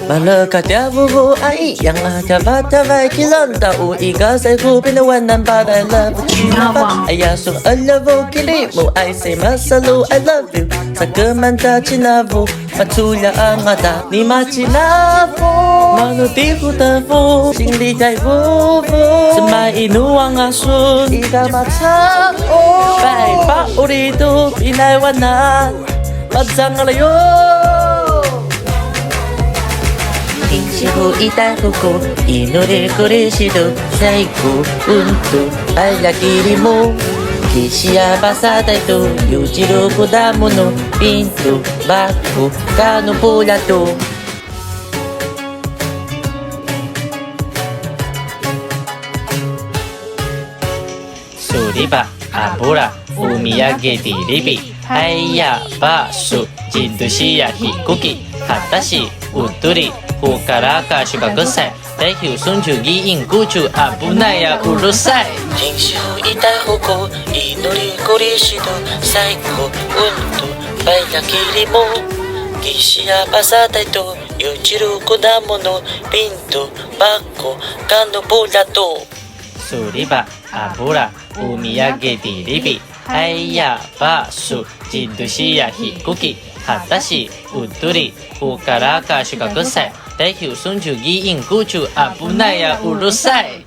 马勒卡掉不不爱一样啊，跳吧跳吧去浪到无一个在湖边的湾南巴带了不去哪吧？哎呀说 I love you 给你母爱 say 马萨路 I love you， sa kemanta chinavu patula ang mata ni machinavu manuti hutavu 心里在呼呼，是买一怒往啊说一个马场哦，拜把屋里都比来玩呐，马上了哟。Insihu itakuku inuri kurisidu saiku untuk ayah dirimu Kisia basada itu yujiru kudamu pintu baku kanu pula tu Suriba abura umiyage diribi Haya basu jindushi ya hikuki hatashi uturi Hukaraka shugakusai Taihu sunjugi inkuchu abunaya urusai Jinshu itahuku inuri kurishido Saiku untuk baila kirimu Kisia pasada itu yujiru kudamono pintu baku kanu bulatu Suriba abura umiyage diribi Haya basu jindushi ya hikuki hatashi uturi Hukaraka shugakusai Taihu sunjugi inkuchu abunaya urusai